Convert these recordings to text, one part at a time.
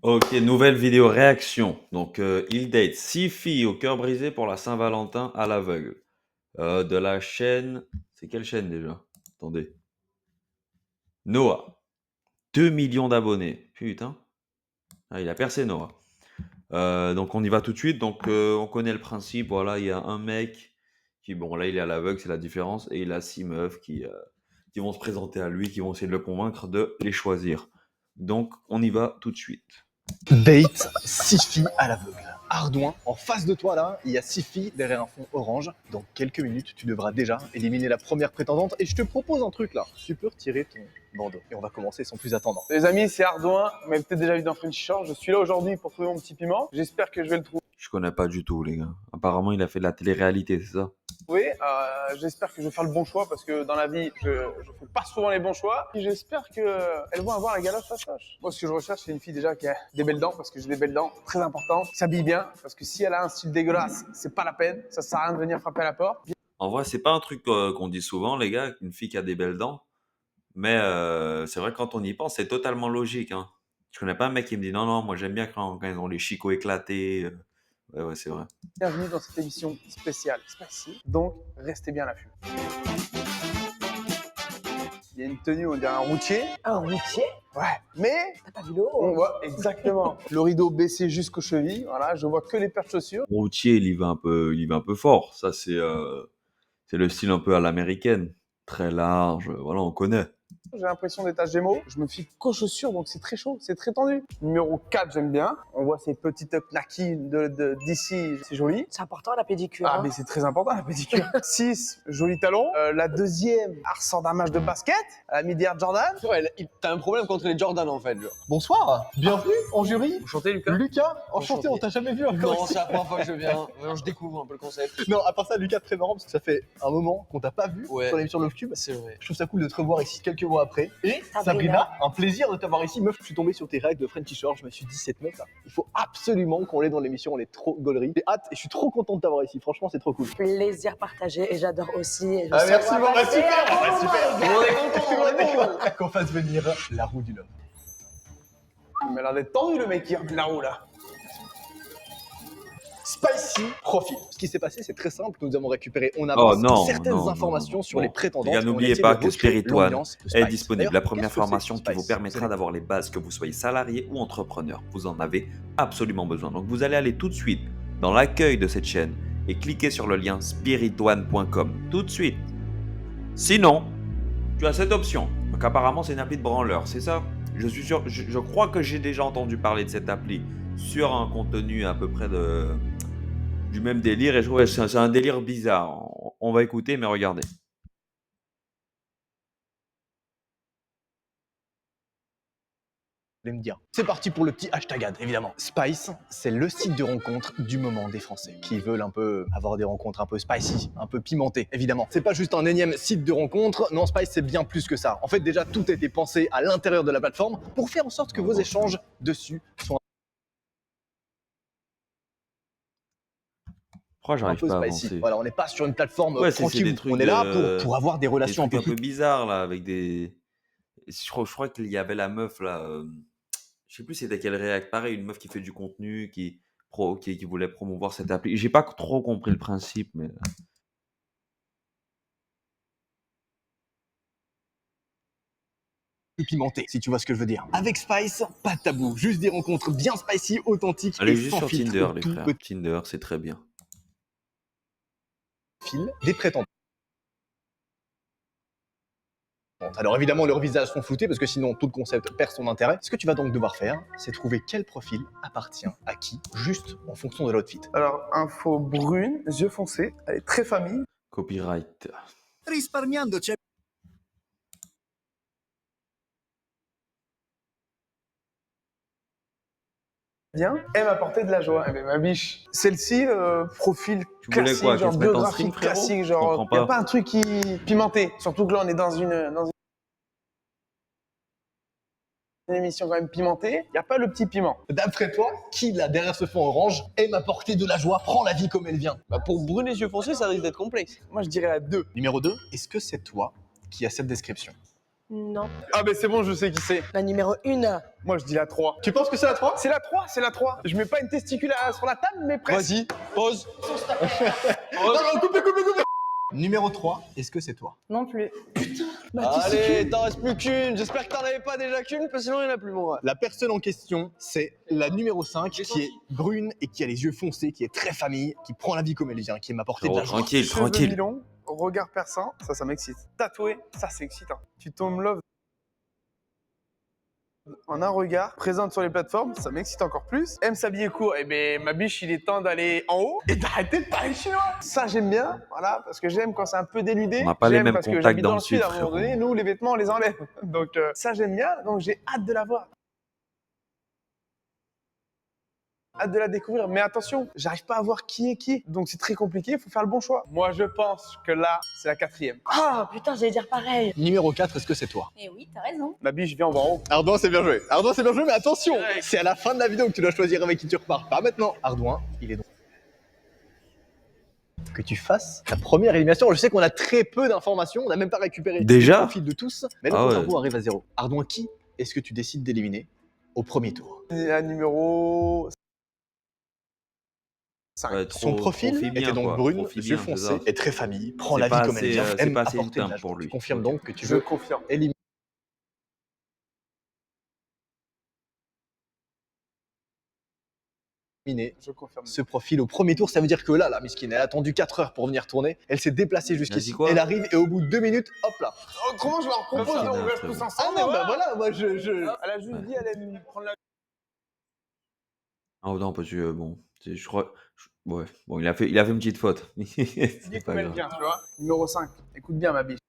Ok, nouvelle vidéo réaction. Donc, il date 6 filles au cœur brisé pour la Saint-Valentin à l'aveugle. De la chaîne. C'est quelle chaîne déjà? Attendez. Noah. 2 millions d'abonnés. Putain. Ah, il a percé Noah. Donc, on y va tout de suite. Donc, on connaît le principe. Voilà, il y a un mec qui, bon, là, il est à l'aveugle, c'est la différence. Et il a 6 meufs qui vont se présenter à lui, qui vont essayer de le convaincre de les choisir. Donc, on y va tout de suite. Date 6 filles à l'aveugle. Ardouin, en face de toi là, il y a 6 filles derrière un fond orange. Dans quelques minutes, tu devras déjà éliminer la première prétendante et je te propose un truc là. Tu peux retirer ton bandeau et on va commencer sans plus attendre. Les amis, c'est Ardouin, vous m'avez peut-être déjà vu dans Frenchy Shore. Je suis là aujourd'hui pour trouver mon petit piment. J'espère que je vais le trouver. Je connais pas du tout, les gars. Apparemment, il a fait de la télé-réalité, c'est ça? J'espère que je vais faire le bon choix parce que dans la vie, je fais pas souvent les bons choix. Et j'espère qu'elles vont avoir la galoche fastoche. Moi, ce que je recherche, c'est une fille déjà qui a des belles dents parce que j'ai des belles dents, très important. Qui s'habille bien parce que si elle a un style dégueulasse, c'est pas la peine. Ça sert à rien de venir frapper à la porte. En vrai, c'est pas un truc qu'on dit souvent, les gars, qu'une fille qui a des belles dents. Mais c'est vrai que quand on y pense, c'est totalement logique, hein. Je connais pas un mec qui me dit non, non, moi j'aime bien quand ils ont les chicots éclatés. Ouais, ouais, c'est vrai. Bienvenue dans cette émission spéciale Spicy. Donc, restez bien à l'affût. Il y a une tenue, on dirait un routier. Un routier? Ouais, mais T'as pas vu le haut? on voit exactement le rideau baissé jusqu'aux chevilles. Voilà, je vois que les paires de chaussures. Routier, il y va un peu fort. Ça, c'est le style un peu à l'américaine. Très large, voilà, on connaît. J'ai l'impression d'être à Gémeaux. Je me fie qu'aux chaussures, donc c'est très chaud, c'est très tendu. Numéro 4, j'aime bien. On voit ces petites knackis d'ici, c'est joli. C'est important la pédicure. Ah, hein. mais c'est très important la pédicure. 6, joli talon. La deuxième, elle ressort d'un match de basket. Elle a mis des Air Jordan. Ouais, t'as un problème contre les Jordan en fait. Genre. Bonsoir, bienvenue en jury. Enchanté, Lucas. Lucas, enchanté, on t'a jamais vu encore Non, ici. c'est la première fois que je viens. Vraiment, je découvre un peu le concept. Non, à part ça, Lucas, très marrant parce que ça fait un moment qu'on t'a pas vu Ouais. sur l'émission Love Cube. C'est vrai. Je trouve ça cool de te revoir ici quelques mois après. Et Sabrina. Sabrina, un plaisir de t'avoir ici. Meuf, je suis tombé sur tes règles de Frenchy Shore. Je me suis dit, cette meuf là, il faut absolument qu'on l'ait dans l'émission. On est trop gaulerie. J'ai hâte et je suis trop content de t'avoir ici. Franchement, c'est trop cool. Plaisir partagé et j'adore aussi. Et je Ah, sais merci, qu'on va bon, bah, passer super, un bah, bon super. moment, On les est gars. content qu'on fasse venir la roue du love. Il m'a l'air d'être tendu le mec qui remue la roue là. Spicy Profil. Ce qui s'est passé, c'est très simple. Nous avons récupéré en Oh avance non, certaines non, informations non, sur non. les prétendantes. Les gars, et on n'oubliez essaie pas de que recréer Spirit One l'ambiance de est Spice. disponible. D'ailleurs, La première qu'est-ce que c'est, formation qui vous Spice permettra Vous allez- d'avoir les bases, que vous soyez salarié ou entrepreneur. Vous en avez absolument besoin. Donc vous allez aller tout de suite dans l'accueil de cette chaîne et cliquer sur le lien spiritone.com tout de suite. Sinon, tu as cette option. Donc apparemment, c'est une appli de branleur, c'est ça? Je suis sûr, je crois que j'ai déjà entendu parler de cette appli sur un contenu à peu près du même délire. Et ouais, c'est un délire bizarre. On va écouter, mais regardez. me dire. C'est parti pour le petit hashtag ad, évidemment. Spice, c'est le site de rencontre du moment des Français qui veulent un peu avoir des rencontres un peu spicy, un peu pimentées, évidemment. C'est pas juste un énième site de rencontre, non, Spice, c'est bien plus que ça. En fait, déjà, tout a été pensé à l'intérieur de la plateforme pour faire en sorte que vos échanges dessus soient Pourquoi un j'arrive peu pas à spicy. avancer? Voilà, on n'est pas sur une plateforme Ouais, c'est tranquille. des trucs, On est là pour avoir des des relations un trucs peu un plus peu bizarres là, avec des. Je crois qu'il y avait la meuf là. Je sais plus c'était quelle réac. Pareil, une meuf qui fait du contenu, qui voulait promouvoir cette appli. J'ai pas trop compris le principe, mais. pimentées, si tu vois ce que je veux dire. Avec Spice, pas de tabou, juste des rencontres bien spicy, authentiques Allez et juste sans sur filtre. Tinder, les Tout frères. petit Tinder, c'est très bien. fil des prétendants. Alors évidemment, leurs visages sont floutés parce que sinon tout le concept perd son intérêt. Ce que tu vas donc devoir faire, c'est trouver quel profil appartient à qui, juste en fonction de l'outfit. Alors, info brune, yeux foncés, elle est très famille. Copyright. risparmiandoci Bien, aime apporter de la joie. Eh ben, ma biche, celle-ci, profil Tu voulais classique, quoi, genre qu'elle se mette en biographique string, frérot? classique, Je genre comprends y a pas. pas un truc qui pimenté. Surtout que là on est dans une émission quand même pimentée. Y a pas le petit piment. D'après toi, qui là derrière ce fond orange aime apporter de la joie, prend la vie comme elle vient? Bah, pour brûler les yeux foncés, ça risque d'être complexe. Moi je dirais la 2. Numéro 2, est-ce que c'est toi qui as cette description? Non. Ah, mais c'est bon, je sais qui c'est. La numéro 1. Moi, je dis la 3. Tu penses que c'est la 3? C'est la 3, c'est la 3. Je mets pas une testicule sur la table, mais presque. Vas-y, pause. Numéro 3, est-ce que c'est toi? Non plus. Allez, t'en restes plus qu'une. J'espère que t'en avais pas déjà qu'une, parce que sinon il y en a plus, mon gars. La personne en question, c'est la numéro 5, qui est brune et qui a les yeux foncés, qui est très famille, qui prend la vie comme elle vient, qui aime apporter de la joie. Tranquille, Cheveux tranquille. mi-longs, regard perçant, ça m'excite. Tatoué, ça c'est excitant. Tu tombes love en un regard, présente sur les plateformes, ça m'excite encore plus. Aime s'habiller court, et ben ma biche, il est temps d'aller en haut et d'arrêter de parler chinois. Ça j'aime bien, voilà, parce que j'aime quand c'est un peu dénudé. On n'a pas les J'aime mêmes parce que contacts j'habite dans dans le le sud, sud, à un moment donné, frérot. nous les vêtements on les enlève. Donc ça j'aime bien, donc j'ai hâte de la voir. Hâte de la découvrir, mais attention, j'arrive pas à voir qui est qui, donc c'est très compliqué, il faut faire le bon choix. Moi je pense que là, c'est la 4e. Ah, putain, j'allais dire pareil. Numéro 4, est-ce que c'est toi? Eh oui, t'as raison. Ma biche vient en voir en haut. Ardouin, c'est bien joué. Ardouin, c'est bien joué, mais attention, c'est à la fin de la vidéo que tu dois choisir avec qui tu repars, pas maintenant. Ardouin, il est donc que tu fasses ta première élimination. Je sais qu'on a très peu d'informations, on n'a même pas récupéré Déjà le profil de tous, mais le Ah compte ouais. à rebours arrive à 0. Ardouin, qui est-ce que tu décides d'éliminer au premier tour? La numéro 5. Ouais, Son trop profil fibien, était donc quoi. brune, Trop yeux fibien, c'est foncés ça. et très famille, prend C'est la vie pas comme elle assez, vient, c'est aime pas assez apporter de une la teinte pour joie. lui. Tu confirmes Ok. donc que tu Je veux confirme. éliminer Je confirme. ce profil au premier tour. Ça veut dire que là, la Miskine, elle a attendu 4 heures pour venir tourner. Elle s'est déplacée jusqu'ici. dit quoi Elle arrive et au bout de 2 minutes, hop là. Autrement, je leur propose Merci, de on Nat, reste c'est tous bon. ensemble. Ah non, et bah voilà. voilà, moi je. Elle a juste Ouais. dit, elle allait me prendre la. Ah non, parce que bon, je crois. Ouais, bon, il a fait une petite faute. Dis C'est comme pas elle grave. vient, tu vois. Numéro 5. Écoute bien, ma biche.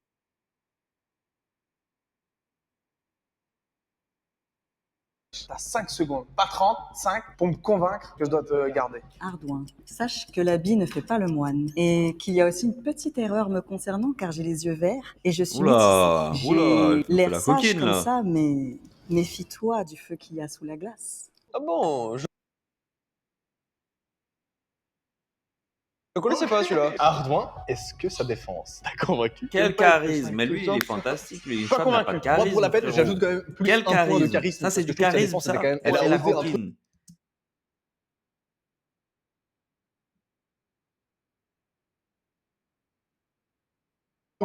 T'as 5 secondes, pas 30, 5, pour me convaincre que je dois te garder. Ardouin, sache que l'habit ne fait pas le moine et qu'il y a aussi une petite erreur me concernant car j'ai les yeux verts et je suis Oula, métissée. oula, J'ai tu fais l'air la sage coquine, comme là. ça, mais méfie-toi du feu qu'il y a sous la glace. Ah bon, je le connaissais pas celui-là. Ardouin, est-ce que sa défense t'a convaincu? Quel charisme! Mais lui, il est fantastique. Lui, une Pas femme n'a pas de convaincu. charisme. Moi, pour la peine, frérot. j'ajoute quand même plus Quel un point de charisme! charisme. Ça, c'est parce du que je trouve que sa charisme, défense ça. était quand même- Elle Ouais, a la osé un truc. coquine.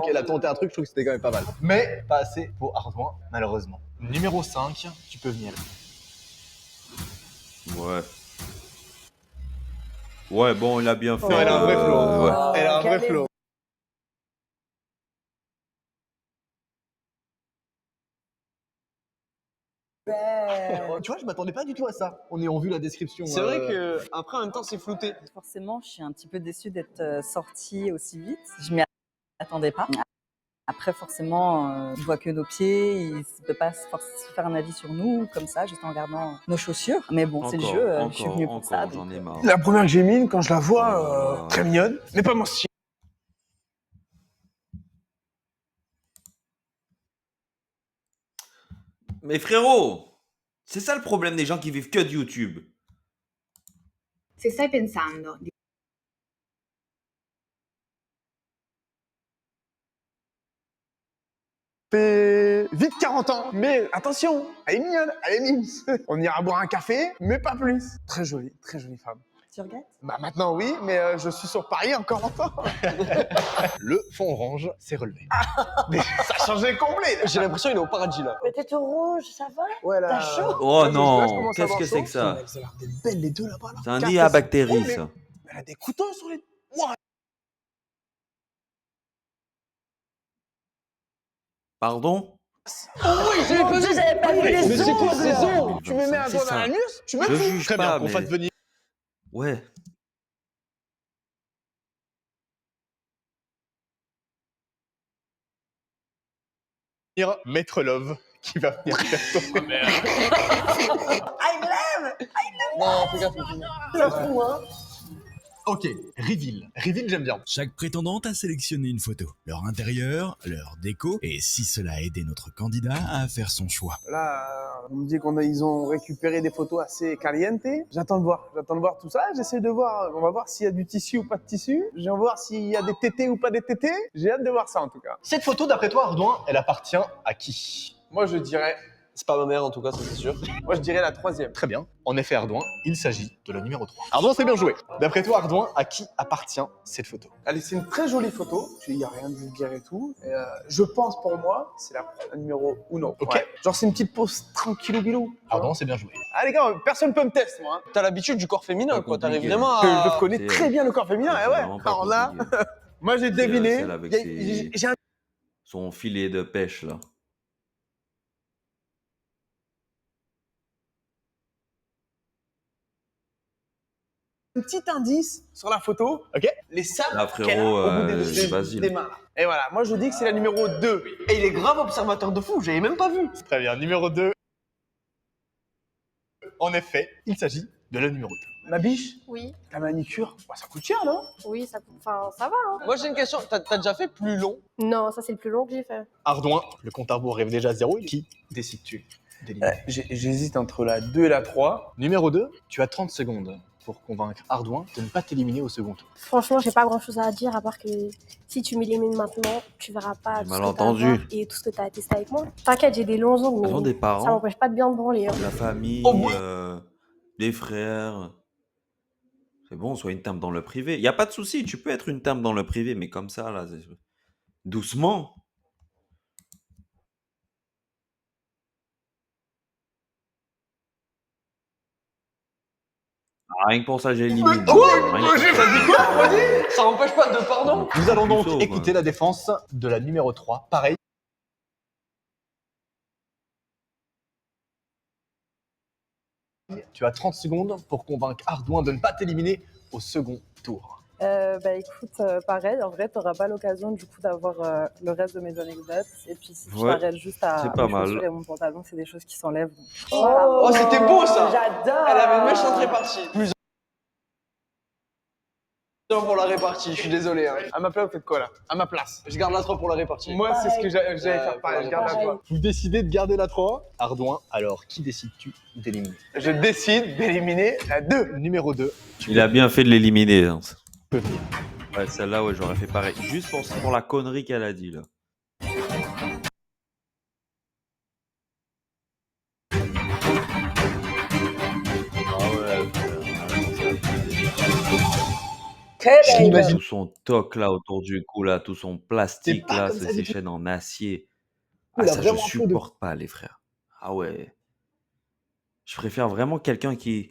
Elle a tenté un truc, je trouve que c'était quand même pas mal. Mais pas assez pour Ardouin, malheureusement. Numéro 5, tu peux venir. Ouais. Ouais, bon, il a bien fait. elle a un vrai flow. Ouais. Elle a un vrai Calais. flow. Tu vois, je m'attendais pas du tout à ça. En ayant vu la description. C'est vrai que après en même temps c'est flouté. Forcément, je suis un petit peu déçue d'être sortie aussi vite. Je m'y attendais pas. Après, forcément, je vois que nos pieds, il ne peut pas se faire un avis sur nous comme ça, juste en regardant nos chaussures. Mais bon, c'est le Encore, jeu, je encore, suis venue pour ça. encore, j'en ai marre. La première que j'ai mise, quand je la vois, Oh là là. très mignonne, mais pas mon style. Mais frérot, c'est ça le problème des gens qui vivent que de YouTube. Se stai pensando di Fait vite 40 ans, mais attention, elle est mignonne, elle est mignonne. On ira boire un café, mais pas plus. Très jolie femme. Tu regrettes? Bah maintenant oui, mais je suis sur Paris encore longtemps. Le fond orange s'est relevé. Ça a changé complet. Là. J'ai l'impression qu'il est au paradis là. Mais tête rouge, ça va? Ouais, là, T'as chaud? Oh là, je non, commence à qu'est-ce avoir que c'est chaud. que ça? Elles ont l'air d'être belles les deux là-bas. Là. C'est un Carte nid à aussi. bactéries, Oh, mais ça. Elle a des couteaux sur les. Ouah. Pardon? Mon Dieu, j'avais pas vu les Mais c'est quoi ces ongles! ongles? Tu me mets un C'est doigt dans ça. l'anus, tu me Je tues. juge Très bien, pas, qu'on mais... fasse venir Ouais. Maître Love qui va venir faire ton Non, fais gaffe. C'est fou, hein? Ok, reveal. Reveal, j'aime bien. Chaque prétendante a sélectionné une photo, leur intérieur, leur déco, et si cela a aidé notre candidat à faire son choix. Là, on me dit qu'ils ont récupéré des photos assez calientes. J'attends de voir tout ça. J'essaie de voir, on va voir s'il y a du tissu ou pas de tissu. Je vais voir s'il y a des tétés ou pas des tétés. J'ai hâte de voir ça en tout cas. Cette photo, d'après toi, Ardouin, elle appartient à qui? Moi je dirais C'est pas ma mère en tout cas, ça c'est sûr. Moi, je dirais la troisième. Très bien. En effet, Ardouin, il s'agit de la numéro 3. Ardouin, c'est bien joué. D'après toi, Ardouin, à qui appartient cette photo? Allez, c'est une très jolie photo. Il n'y a rien de vulgaire et tout. Et, je pense pour moi, c'est la numéro 1. Ok. Ouais. Genre, c'est une petite pose tranquillou bilou. Ardouin, c'est bien joué. Ah les gars, personne peut me tester, moi. Hein. T'as l'habitude du corps féminin, Pas quoi. T'arrives compliqué. vraiment Je à. connais c'est- très bien le corps féminin. c'est Et ouais. vraiment pas Alors là, compliqué. moi, j'ai deviné. celle avec J'ai un Son filet de pêche, là. petit indice sur la photo. Ok. Les sables Là, qu'elle a frérot, au bout des vas-y. mains. Là. Et voilà, moi, je dis que c'est la numéro 2. Et il est grave observateur de fou, j'avais même pas vu. Très bien. Numéro 2. En effet, il s'agit de la numéro 2. Ma biche, Oui, la manicure, bah, ça coûte cher, non? oui, enfin, ça va. Hein. Moi j'ai une question, t'as déjà fait plus long? Non, ça c'est le plus long que j'ai fait. Ardouin, le compte à rebours arrive déjà à 0. Qui décides-tu d'éliminer? J'hésite entre la 2 et la 3. Numéro 2, tu as 30 secondes pour convaincre Ardouin de ne pas t'éliminer au second tour. Franchement, j'ai pas grand chose à dire à part que si tu m'élimines maintenant, tu verras pas J'ai tout mal ce que t'as entendu. à voir et tout ce que t'as à tester avec moi. T'inquiète, j'ai des longs ongles, Ils ont mais des ça parents, m'empêche pas de bien me branler. Hein. la famille, Au moins. des frères. C'est bon, sois une table dans le privé. Il n'y a pas de souci, tu peux être une table dans le privé, mais comme ça, là, doucement. Ah, rien que pour ça, j'ai éliminé. Ça empêche pas de pardon? Nous allons donc Plutôt, écouter la défense de la numéro 3. Pareil. Tu as 30 secondes pour convaincre Ardouin de ne pas t'éliminer au second tour. Bah écoute, pareil, en vrai, t'auras pas l'occasion du coup d'avoir le reste de mes anecdotes. Et puis si tu Ouais, t'arrêtes juste à c'est pas mes mal. chaussures et mon pantalon, c'est des choses qui s'enlèvent. donc. Oh, c'était beau ça! J'adore. Elle avait une méchante répartie. Plus un pour la répartie, je suis désolé. Hein. À ma place, vous faites quoi là? À ma place. Je garde la 3 pour la répartie. Moi, c'est ce que j'allais faire. Pareil, pareil, je garde la pareil. 3. Vous décidez de garder la 3. Ardouin, alors qui décides-tu d'éliminer? Je décide d'éliminer la 2. Numéro 2. Il a bien fait de l'éliminer. Hein. peux venir. Ouais, celle-là, ouais, j'aurais fait pareil. Juste pour la connerie qu'elle a dit, là. Très belle. Tout son toc là autour du cou là, tout son plastique pas là, comme ça, ces du tout. chaînes en acier. Il Ah a ça je vraiment un peu de- supporte pas les frères. Ah ouais. Je préfère vraiment quelqu'un qui.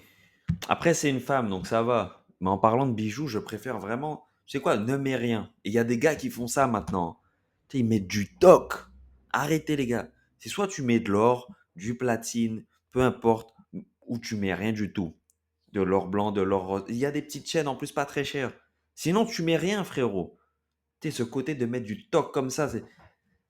Après c'est une femme donc ça va. Mais en parlant de bijoux, je préfère vraiment. Tu sais quoi, ne mets rien. Et il y a des gars qui font ça maintenant. Tu sais, ils mettent du toc. Arrêtez les gars. C'est soit tu mets de l'or, du platine, peu importe, ou tu mets rien du tout. De l'or blanc, de l'or rose. Il y a des petites chaînes en plus pas très chères. Sinon, tu mets rien, frérot. Tu sais, ce côté de mettre du toc comme ça,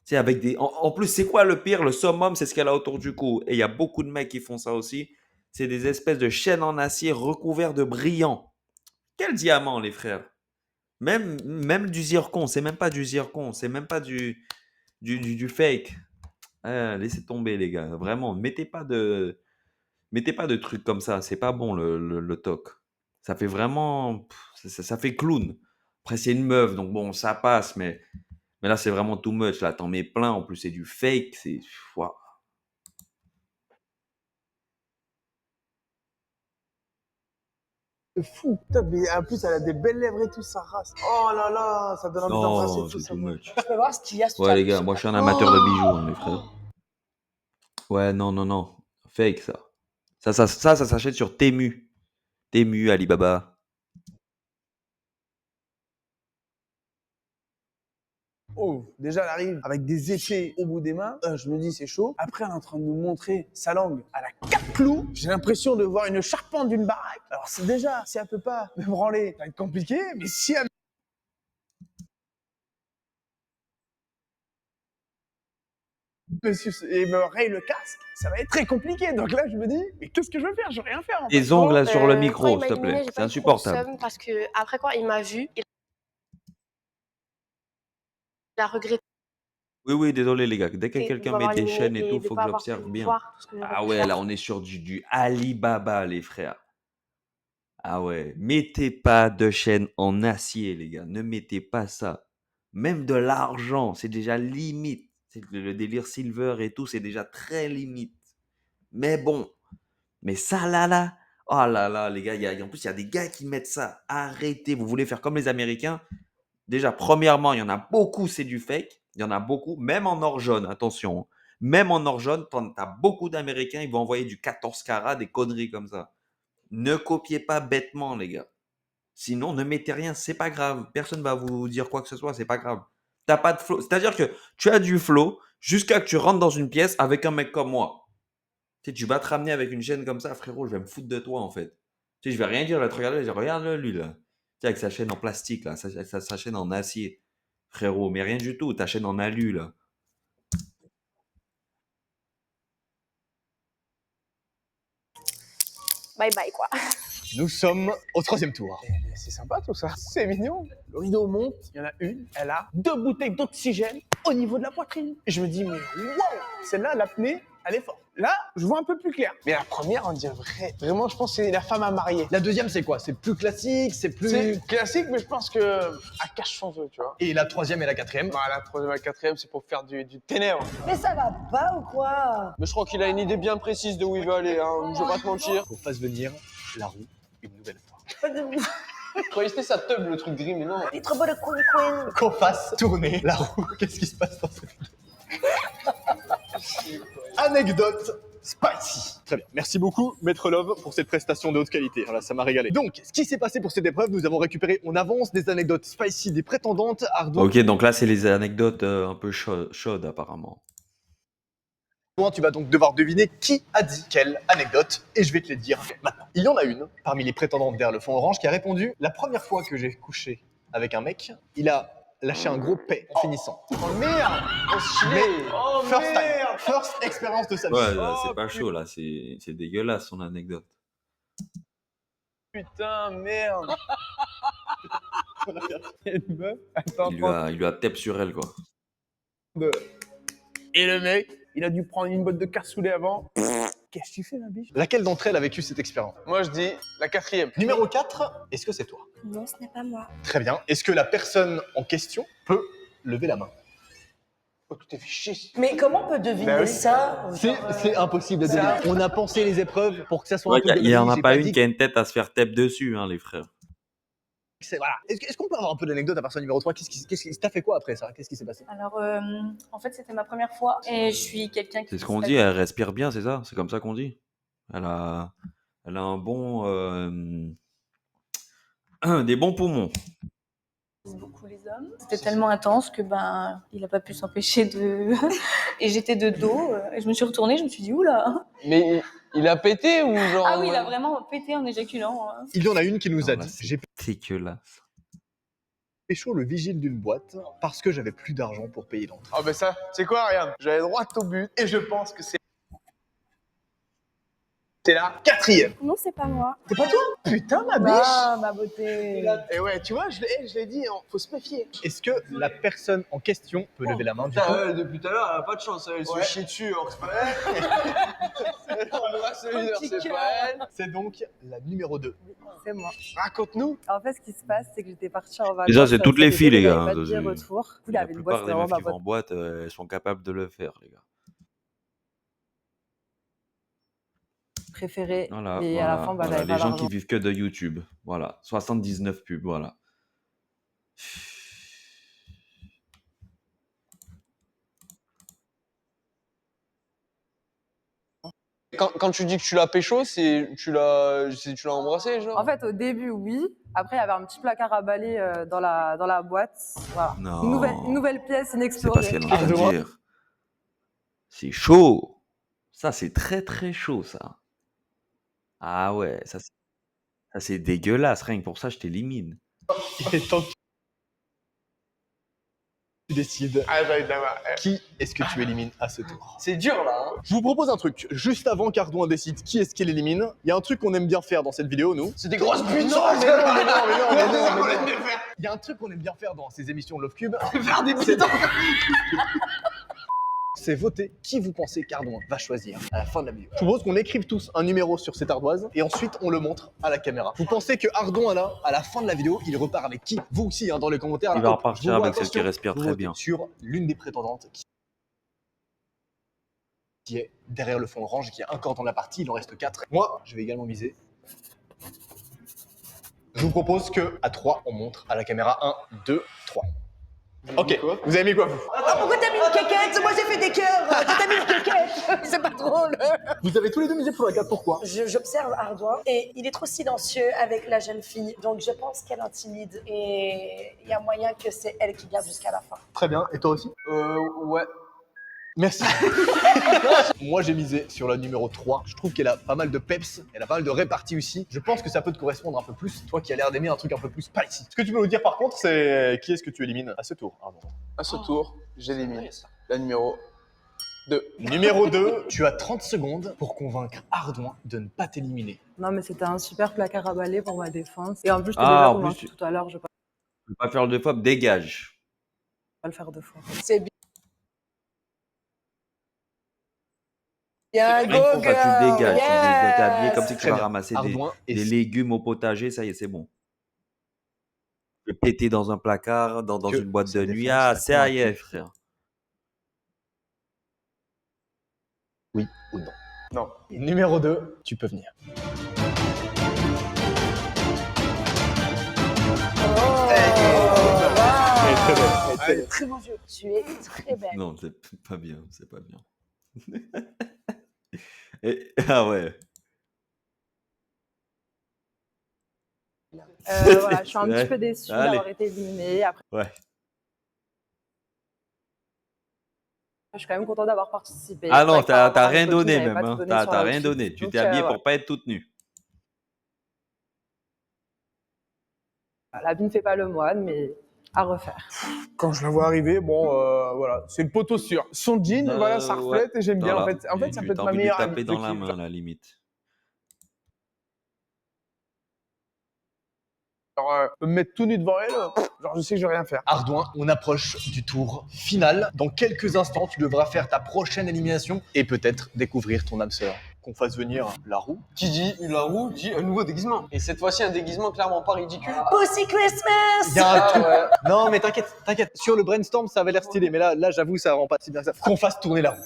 c'est avec des. En plus, c'est quoi le pire? Le summum, c'est ce qu'elle a autour du cou. Et il y a beaucoup de mecs qui font ça aussi. C'est des espèces de chaînes en acier recouvertes de brillants. Quel diamant, les frères? Même du zircon, c'est même pas du zircon, c'est même pas du fake. Laissez tomber, les gars. Vraiment, mettez pas de trucs comme ça. C'est pas bon, le toc. Ça fait vraiment. Ça fait clown. Après, c'est une meuf, donc bon, ça passe, mais là, c'est vraiment too much. Là, t'en mets plein. En plus, c'est du fake. C'est. Ouah. C'est fou. Putain, mais en plus, elle a des belles lèvres et tout, ça race. Oh là là, ça donne envie d'embrasser Non, tout c'est ça. too much. Je peux voir ce qu'il y a sous Ouais, ta les gars, bouche. moi, je suis un amateur de bijoux, hein, les frères. Ouais, non, non, non. Fake, ça. Ça s'achète sur Temu. Temu, Alibaba. Oh, déjà, elle arrive avec des épées au bout des mains. Je me dis, c'est chaud. Après, elle est en train de nous montrer sa langue. Elle a 4 clous. J'ai l'impression de voir une charpente d'une baraque. Alors, c'est déjà, si elle peut pas me branler, ça va être compliqué. Mais si elle monsieur, et me raye le casque, ça va être très compliqué. Donc là, je me dis, mais qu'est-ce que je veux faire? Je vais rien faire en fait. Les ongles là, sur le Quand micro, il s'il m'a te éliminé, plaît. j'ai C'est pas eu trop le insupportable. seum parce que après quand il m'a vu, il a regretté Oui, oui, désolé les gars. Dès que de quelqu'un met m'avoir des éliminé chaînes et et tout, de faut pas que avoir pu j'observe bien. voir tout ce que j'aurais Ah pu ouais, là, faire. on est sur du Alibaba, les frères. Ah ouais, mettez pas de chaîne en acier, les gars. Ne mettez pas ça. Même de l'argent, c'est déjà limite. Le délire silver et tout, c'est déjà très limite. Mais bon, mais ça là, oh là là, les gars, en plus, il y a des gars qui mettent ça. Arrêtez, vous voulez faire comme les Américains? Déjà, premièrement, il y en a beaucoup, c'est du fake. Il y en a beaucoup, même en or jaune, attention, hein. Même en or jaune, tu as beaucoup d'Américains, ils vont envoyer du 14 carats, des conneries comme ça. Ne copiez pas bêtement, les gars. Sinon, ne mettez rien, c'est pas grave. Personne va vous dire quoi que ce soit, c'est pas grave. T'as pas de flow. C'est-à-dire que tu as du flow jusqu'à que tu rentres dans une pièce avec un mec comme moi. Tu sais, tu vas te ramener avec une chaîne comme ça, frérot, je vais me foutre de toi en fait. Tu sais, je vais rien dire, je vais te regarder, je vais dire, regarde-le lui là. Tu sais, avec sa chaîne en plastique là, sa chaîne en acier. Frérot, mais rien du tout, ta chaîne en alu là. Bye bye quoi. Nous sommes au 3e tour. C'est sympa tout ça. C'est mignon. Le rideau monte, il y en a une, elle a 2 bouteilles d'oxygène au niveau de la poitrine. Et je me dis, mais wow, celle-là, l'apnée, elle est forte. Là, je vois un peu plus clair. Mais la première, on dirait vraiment, je pense que c'est la femme à marier. La deuxième, c'est quoi? C'est plus classique, c'est plus... C'est classique, mais je pense que elle cache son vœu, tu vois. Et la troisième et la quatrième? Bah, la troisième et la quatrième, c'est pour faire du ténèbre. Mais ça va pas ou quoi? Mais je crois qu'il a une idée bien précise de où il veut aller, hein. Je vais pas te mentir. Qu'on fasse venir la roue une nouvelle fois. Je croyais que c'était sa teub, le truc gris, mais non. T'es trop beau de Queen Queen. Qu'on fasse tourner la roue. Qu'est-ce qui se passe dans cette vidéo? Anecdote spicy. Très bien. Merci beaucoup, Maître Love, pour cette prestation de haute qualité. Voilà, ça m'a régalé. Donc, ce qui s'est passé pour cette épreuve, nous avons récupéré en avance des anecdotes spicy des prétendantes. Ardo, Ok, donc là, c'est les anecdotes un peu chaudes apparemment. tu vas donc devoir deviner qui a dit quelle anecdote, et je vais te les dire maintenant. Il y en a une, parmi les prétendantes vers le fond orange, qui a répondu « La première fois que j'ai couché avec un mec, il a lâché un gros paix en finissant. » Oh merde! Oh stylé! Oh First time, merde! first expérience de sa vie. Ouais, là, Oh, c'est pas chaud là, c'est dégueulasse son anecdote. Putain, merde! Il y a une meuf, attends, Il lui a tape sur elle quoi. Et le mec, il a dû prendre une botte de cassoulet avant. Qu'est-ce que tu fais, ma biche? Laquelle d'entre elles a vécu cette expérience? Moi, je dis la quatrième. Numéro 4, est-ce que c'est toi? Non, ce n'est pas moi. Très bien. Est-ce que la personne en question peut lever la main? Oh, tu t'es fait chier. Mais comment on peut deviner Bah oui. ça? C'est impossible à deviner. On a pensé les épreuves pour que ça soit Ouais, un peu il y en véridique. a J'ai pas dit une qui a une tête à se faire tape dessus, hein, les frères. voilà. Est-ce qu'on peut avoir un peu d'anecdote à personne numéro 3? T'as fait quoi après ça? Qu'est-ce qui s'est passé? Alors, en fait, c'était ma première fois et je suis quelqu'un qui... C'est ce qu'on dit, elle respire bien, c'est ça? C'est comme ça qu'on dit? Elle a un bon... des bons poumons. beaucoup les hommes. C'était tellement intense que ben il a pas pu s'empêcher de et j'étais de dos et je me suis retournée, je me suis dit oula. Mais il a pété ou genre. Ah oui, il a vraiment pété en éjaculant. Il y en a une qui nous a Non, là, dit c'est j'ai dégueulasse. pécho le vigile d'une boîte parce que j'avais plus d'argent pour payer l'entrée. Oh, ben ça, c'est quoi, regarde? J'allais droit au but et je pense que c'est la quatrième. Non, c'est pas moi. C'est pas toi? Putain, ma biche! Ah, ma beauté. Et ouais, tu vois, je l'ai dit, hein, faut se méfier. Est-ce que la personne en question peut lever la main du coup? Putain, depuis tout à l'heure, elle a pas de chance, elle se Ouais. chie dessus, alors c'est pas elle. On va se dire, c'est pas elle. C'est donc la numéro 2. C'est moi. Raconte-nous. En fait, ce qui se passe, c'est que j'étais partie en vacances. Déjà, c'est toutes les filles, les gars, Pas hein, de ça, c'est- retour. Il La avait une boîte, plupart c'était des vraiment meufs ma qui vont boîte. en boîte, elles sont capables de le faire, les gars. Préférée. Voilà, Et à la fin, bah, voilà, j'avais les pas gens d'argent. qui vivent que de YouTube. Voilà, 79 pubs, voilà. Quand tu dis que tu l'as pécho, tu l'as embrassé, genre? En fait, au début, oui. Après, il y avait un petit placard à balai dans la boîte. Voilà. Non. Une nouvelle pièce C'est pas inexplorée. ce qu'elle est en train de dire. C'est chaud. Ça, c'est très très chaud, ça. Ah ouais, ça c'est dégueulasse. Rien que pour ça, je t'élimine. Il est temps Tu décides Ah, j'ai envie de l'avoir. qui est-ce que tu élimines à ce tour. C'est dur là. Hein. Je vous propose un truc. Juste avant qu'Ardouin décide qui est-ce qu'il élimine, il y a un truc qu'on aime bien faire dans cette vidéo, nous. C'est des grosses putes. Non, mais non. Il y a un truc qu'on aime bien faire dans ces émissions Love Cube. Faire des bidons. C'est voter qui vous pensez qu'Ardouin va choisir à la fin de la vidéo. Je propose qu'on écrive tous un numéro sur cette ardoise et ensuite on le montre à la caméra. Vous pensez que Ardouin là, à la fin de la vidéo, il repart avec qui? Vous aussi dans les commentaires. Il là, va hop, repartir je vous vois, avec celle qui attention, respire vous très votez bien. sur l'une des prétendantes qui est derrière le fond orange, qui est encore dans la partie, il en reste 4. Moi, je vais également miser. Je vous propose que à 3, on montre à la caméra 1, 2, 3. Ok, vous avez mis quoi vous? Ah, pourquoi t'as mis une quéquette? Moi j'ai fait des cœurs. T'as mis une quéquette. C'est pas drôle. Vous avez tous les deux misé pour la 4, pourquoi? J'observe Ardouin et il est trop silencieux avec la jeune fille. Donc je pense qu'elle intimide et il y a moyen que c'est elle qui garde jusqu'à la fin. Très bien, et toi aussi? Ouais. Merci. Moi, j'ai misé sur la numéro 3. Je trouve qu'elle a pas mal de peps, elle a pas mal de répartie aussi. Je pense que ça peut te correspondre un peu plus. Toi qui as l'air d'aimer un truc un peu plus spicy. Ce que tu peux nous dire par contre, c'est qui est-ce que tu élimines à ce tour? À ce tour, j'élimine la numéro 2. Numéro 2, tu as 30 secondes pour convaincre Ardouin de ne pas t'éliminer. Non, mais c'était un super placard à balai pour ma défense. Et en plus, je t'ai Ah, déjà en convaincu plus, tout à l'heure, je vais je vais pas faire le deux fois, dégage. pas le faire deux fois. C'est bien, Une go fois, tu girl. dégages. T'es habillé comme si tu Très vas bien. ramasser Ardouin des est légumes au potager, ça y est, c'est bon. Je vais péter dans un placard, dans Que une boîte sa de nuit. défense Ah, t'a ça y est, convaincu. frère. Oui ou non? Non. Numéro 2, tu peux venir. Elle est très belle. Elle est très belle. Très beau jeu. Tu es très belle. Non, c'est pas bien, c'est pas bien. Ah ouais. Voilà, je suis un Ouais. petit peu déçue Allez. d'avoir été éliminée. Après, Ouais. je suis quand même contente d'avoir participé. Ah C'est non, vrai que par rapport t'as à mes rien copines, donné j'avais même. pas tout Hein. donné T'as sur rien l'outfit. donné. Tu Donc, t'es habillé voilà. pour pas être toute nue. La vie ne fait pas le moine, mais à refaire. Quand je la vois arriver, bon, voilà, c'est le poteau sûr. Son jean, voilà, ça reflète et j'aime bien. Voilà. En fait, ça peut être T'as ma envie de lui meilleure taper amie. dans Je la kiffe. main, à la limite. Genre, me mettre tout nu devant elle, genre, je sais que je vais rien faire. Ardouin, on approche du tour final. Dans quelques instants, tu devras faire ta prochaine élimination et peut-être découvrir ton âme sœur. Qu'on fasse venir la roue. Qui dit la roue dit un nouveau déguisement. Et cette fois-ci, un déguisement clairement pas ridicule. Pussy Christmas. Il y a un truc. ouais. Non, mais t'inquiète, t'inquiète. Sur le brainstorm, ça avait l'air stylé, mais là, j'avoue, ça rend pas si bien que ça. Qu'on fasse tourner la roue.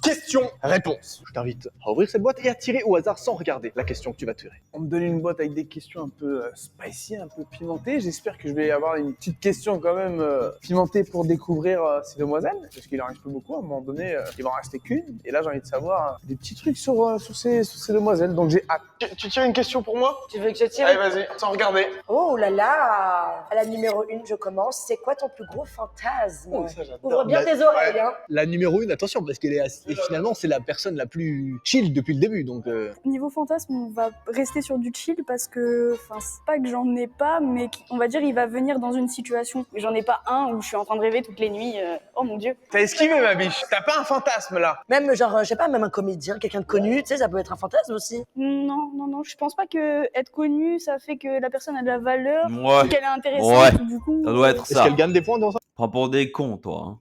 Question-réponse. Je t'invite à ouvrir cette boîte et à tirer au hasard sans regarder la question que tu vas tirer. On me donne une boîte avec des questions un peu spicy, un peu pimentées. J'espère que je vais avoir une petite question quand même pimentée pour découvrir ces demoiselles. Parce qu'il en reste plus beaucoup. À un moment donné, il va en rester qu'une. Et là, j'ai envie de savoir des petits trucs sur ces demoiselles. Donc j'ai hâte. Tu tires une question pour moi? Tu veux que je tire? Allez, vas-y, sans regarder. Oh là là. À la numéro 1, je commence. C'est quoi ton plus gros fantasme? Oh, ça, j'adore. Ouvre bien tes oreilles, hein. La numéro 1, attention, parce qu'elle est et finalement, c'est la personne la plus chill depuis le début. Donc, Niveau fantasme, on va rester sur du chill parce que, enfin, c'est pas que j'en ai pas, mais on va dire il va venir dans une situation. J'en ai pas un où je suis en train de rêver toutes les nuits. Oh mon dieu. T'as esquivé, ma biche. T'as pas un fantasme là. Même genre, je sais pas, même un comédien, quelqu'un de connu, tu sais, ça peut être un fantasme aussi. Non, non, non, je pense pas que être connu, ça fait que la personne a de la valeur, Ouais. qu'elle est intéressante. Ouais. Du coup, Ça doit être est-ce ça. qu'elle gagne des points dans ça? Prends pour des cons, toi. Hein.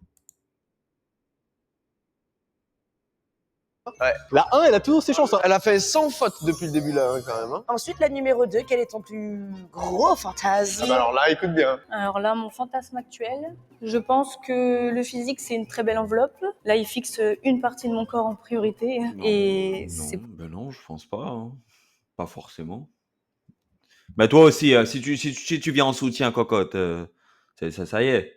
La 1, elle a toujours ses chances. Hein. Elle a fait 100 fautes depuis le début là, quand même. Hein. Ensuite, la numéro 2, quel est ton plus gros fantasme? Ah bah alors là, écoute bien. Alors là, mon fantasme actuel, je pense que le physique, c'est une très belle enveloppe. Là, il fixe une partie de mon corps en priorité. Et c'est Ben non, je pense pas. Hein. Pas forcément. Bah toi aussi, si tu viens en soutien, cocotte, ça y est.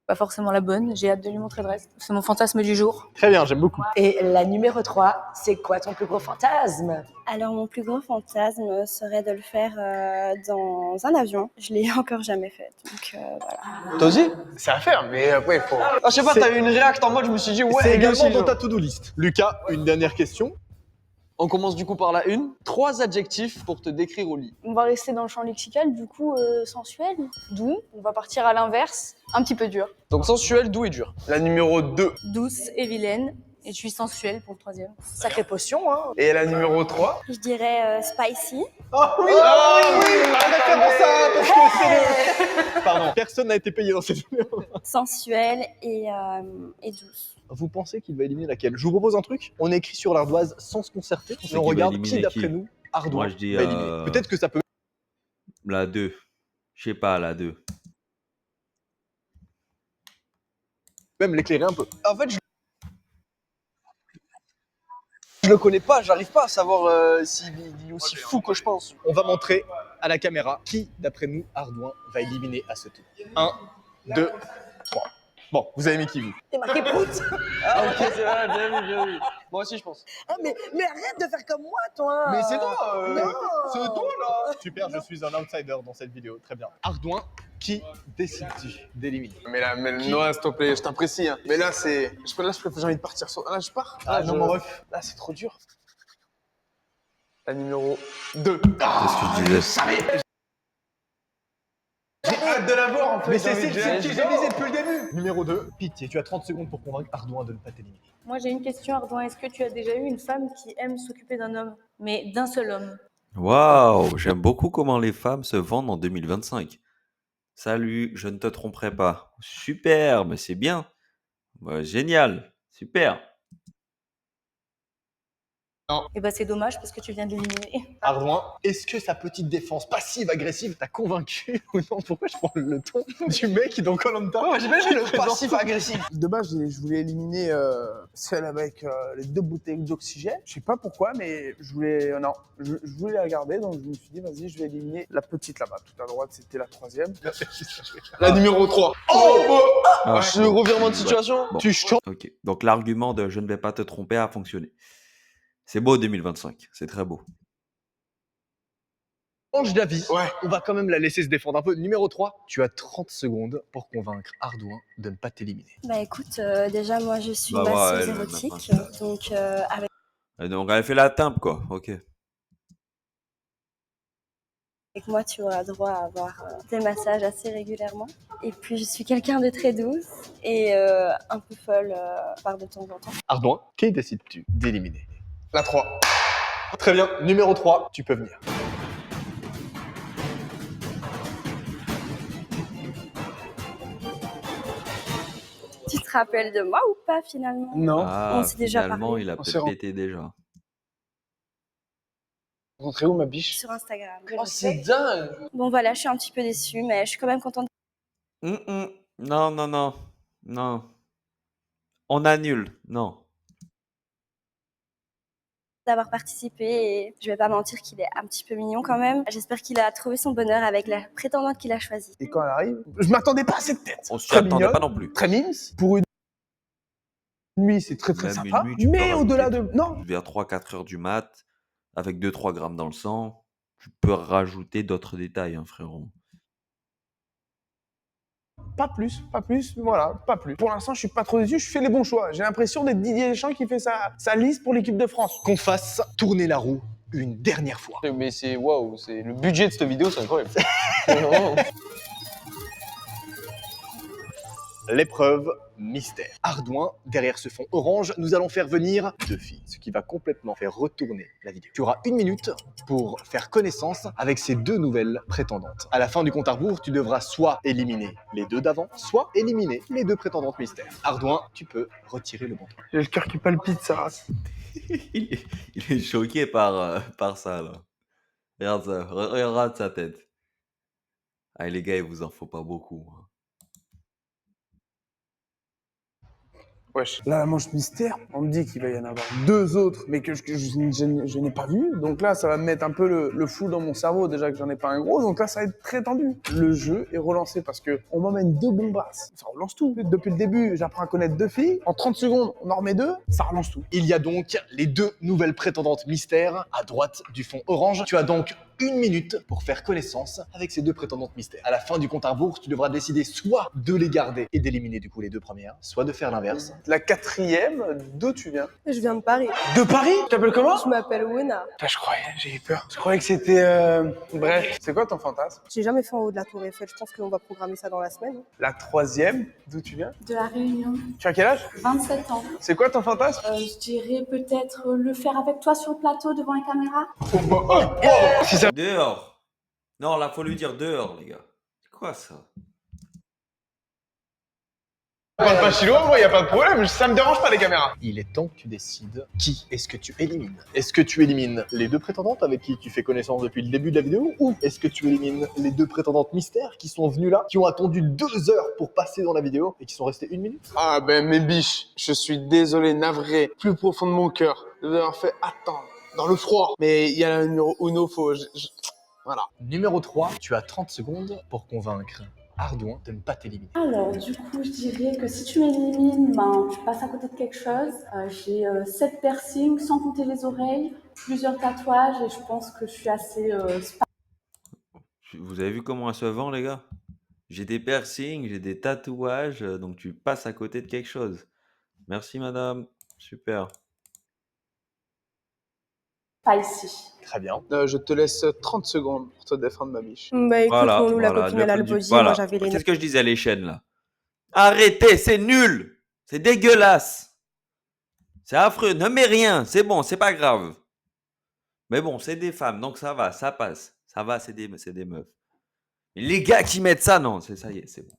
pas forcément la bonne. J'ai hâte de lui montrer le reste. C'est mon fantasme du jour. Très bien, j'aime beaucoup. Et la numéro 3, c'est quoi ton plus gros fantasme? Alors, mon plus gros fantasme serait de le faire dans un avion. Je l'ai encore jamais fait, donc voilà. Toi aussi? C'est à faire, mais après, il faut. Ah, je sais pas, C'est- t'as eu une réact en mode, je me suis dit, ouais, C'est lui aussi, également dans je- ta to-do list. Lucas, une dernière question. On commence du coup par la 1. 3 adjectifs pour te décrire au lit. On va rester dans le champ lexical, du coup, sensuel, doux. On va partir à l'inverse, un petit peu dur. Donc sensuel, doux et dur. La numéro 2. Douce et vilaine. Et je suis sensuelle pour le 3e. Sacrée potion, hein. Et la numéro 3. Je dirais spicy. Ah oui, référence à parce que c'est le... Pardon, personne n'a été payé dans cette vidéo. Sensuelle et douce. Vous pensez qu'il va éliminer laquelle? Je vous propose un truc. On écrit sur l'ardoise sans se concerter. C'est Et on qui va regarde éliminer qui, d'après qui? nous, Ardouin Moi, je dis, va éliminer. Peut-être que ça peut... La 2. Je sais pas, la 2. même l'éclairer un peu. En fait, je le connais pas, j'arrive pas à savoir s'il est aussi fou que je pense. On va montrer à la caméra qui, d'après nous, Ardouin va éliminer à ce tour. 1, 2, 3. Bon, vous avez mis qui, vous? T'es marqué Prout. Ah ok, c'est vrai, bien vu. Moi aussi, je pense. Ah, mais arrête de faire comme moi, toi. Mais c'est toi Non. C'est toi, là. Super, je suis un outsider dans cette vidéo. Très bien. Ardouin, qui décides-tu d'éliminer? Mais là, Noah, s'il te plaît, je t'apprécie. Hein. Mais là, c'est. J'ai envie de partir. Là, je pars. Ah non, mon ref. Là, c'est trop dur. La numéro 2. C'est ce que je disais. J'ai hâte de la voir en fait. Mais c'est j'ai celle envie qui de- j'ai visé depuis le début. Numéro 2, pitié, tu as 30 secondes pour convaincre Ardouin de ne pas t'éliminer. Moi, j'ai une question, Ardouin. Est-ce que tu as déjà eu une femme qui aime s'occuper d'un homme, mais d'un seul homme? Waouh, j'aime beaucoup comment les femmes se vendent en 2025. Salut, je ne te tromperai pas. Super, mais c'est bien. Ouais, génial, super. Eh ben, c'est dommage parce que tu viens de l'éliminer. Ardouin, est-ce que sa petite défense passive-agressive t'a convaincu ou non? Pourquoi je prends le ton du mec dans Koh-Lanta? J'imagine le passif agressif. De base, je voulais éliminer celle avec les 2 bouteilles d'oxygène. Je sais pas pourquoi, mais je voulais. Non, je voulais la garder, donc je me suis dit, vas-y, je vais éliminer la petite là-bas. Tout à droite, c'était la 3e. La numéro 3. Ah, Ce revirement de situation. Bon. Tu chantes. Ok, donc l'argument de je ne vais pas te tromper a fonctionné. C'est beau 2025, c'est très beau. Change d'avis. Ouais. On va quand même la laisser se défendre un peu. Numéro 3, tu as 30 secondes pour convaincre Ardouin de ne pas t'éliminer. Bah écoute, déjà moi je suis Bah, masseuse ouais, érotique, maintenant, donc avec Et donc elle fait la timbre quoi, ok. moi tu auras droit à avoir des massages assez régulièrement. Et puis je suis quelqu'un de très douce et un peu folle par de temps en temps. Ardouin, qui décides-tu d'éliminer? La 3. Très bien. Numéro 3, tu peux venir. Tu te rappelles de moi ou pas finalement? Non. Ah, on s'est déjà finalement parlé. il a On s'est peut-être pété déjà. Rentrez où ma biche? Sur Instagram. Oh, c'est dingue. Bon voilà, je suis un petit peu déçue, mais je suis quand même contente Non, non, non, non. On annule, non. d'avoir participé et je vais pas mentir qu'il est un petit peu mignon quand même. J'espère qu'il a trouvé son bonheur avec la prétendante qu'il a choisie. Et quand elle arrive, je m'attendais pas à cette tête. On s'y Très attendait mignonne, pas non plus. Très mimes. Pour une nuit, c'est très Même sympa. une nuit, tu peux Mais au-delà de. rajouter Non. vers 3-4 heures du mat, avec 2-3 grammes dans le sang, tu peux rajouter d'autres détails, hein, frérot. Pas plus, voilà, pas plus. Pour l'instant, je suis pas trop déçu, je fais les bons choix. J'ai l'impression d'être Didier Deschamps qui fait sa liste pour l'équipe de France. Qu'on fasse tourner la roue une dernière fois. Mais c'est waouh, c'est le budget de cette vidéo, c'est incroyable. Vraiment. L'épreuve mystère. Ardouin, derrière ce fond orange, nous allons faire venir 2 filles, ce qui va complètement faire retourner la vidéo. Tu auras 1 minute pour faire connaissance avec ces 2 nouvelles prétendantes. À la fin du compte à rebours, tu devras soit éliminer les 2 d'avant, soit éliminer les 2 prétendantes mystères. Ardouin, tu peux retirer le bouton. J'ai le cœur qui palpite, ça race. il est choqué par ça, là. Regarde ça, regarde sa tête. Ah, les gars, il vous en faut pas beaucoup, hein. Wesh. Là, la manche mystère, on me dit qu'il va y en avoir 2 autres, mais que je n'ai pas vu. Donc là, ça va me mettre un peu le flou dans mon cerveau, déjà que j'en ai pas un gros. Donc là, ça va être très tendu. Le jeu est relancé parce que on m'emmène 2 bombasses. Ça relance tout. Depuis le début, j'apprends à connaître 2 filles. En 30 secondes, on en remet 2. Ça relance tout. Il y a donc les 2 nouvelles prétendantes mystères à droite du fond orange. Tu as donc 1 minute pour faire connaissance avec ces deux prétendantes mystères. À la fin du compte à rebours, tu devras décider soit de les garder et d'éliminer du coup les deux premières, soit de faire l'inverse. La quatrième, d'où tu viens? Je viens de Paris. De Paris? Tu t'appelles comment? Je m'appelle Wena. Putain, je croyais, j'ai eu peur. Je croyais que c'était... Bref, c'est quoi ton fantasme? J'ai jamais fait en haut de la Tour Eiffel. Je pense qu'on va programmer ça dans la semaine. La troisième, d'où tu viens? De la Réunion. Tu as quel âge? 27 ans. C'est quoi ton fantasme? Je dirais peut-être le faire avec toi sur le plateau devant une caméra. Si ça... Dehors. Non, là, faut lui dire dehors, les gars. C'est quoi ça? parle pas chinois, moi, y a pas de problème, ça me dérange pas les caméras. Il est temps que tu décides qui est-ce que tu élimines. Est-ce que tu élimines les deux prétendantes avec qui tu fais connaissance depuis le début de la vidéo, ou est-ce que tu élimines les deux prétendantes mystères qui sont venues là, qui ont attendu 2 heures pour passer dans la vidéo et qui sont restées 1 minute? Ah ben mes biches, je suis désolé, navré, plus profond de mon cœur, de vous avoir fait attendre dans le froid. Mais il y a la numéro uno, voilà. Numéro 3, tu as 30 secondes pour convaincre Ardouin de ne pas t'éliminer. Alors, du coup, je dirais que si tu m'élimines, ben, tu passes à côté de quelque chose. J'ai 7 piercings, sans compter les oreilles, plusieurs tatouages, et je pense que je suis assez... Vous avez vu comment elle se vend, les gars? J'ai des piercings, j'ai des tatouages, donc tu passes à côté de quelque chose. Merci, madame. Super. spicy. Très bien. Je te laisse 30 secondes pour te défendre, ma biche. Bah écoute, Voilà, nous, la voilà, copine, elle a le j'applaudis. body, Voilà. moi j'avais les... C'est ce que je disais, les chaînes, là. Arrêtez, c'est nul. C'est dégueulasse. C'est affreux. Ne mets rien. C'est bon, c'est pas grave. Mais bon, c'est des femmes, donc ça va, ça passe. Ça va, c'est des meufs. Mais les gars qui mettent ça, non, ça y est, c'est bon.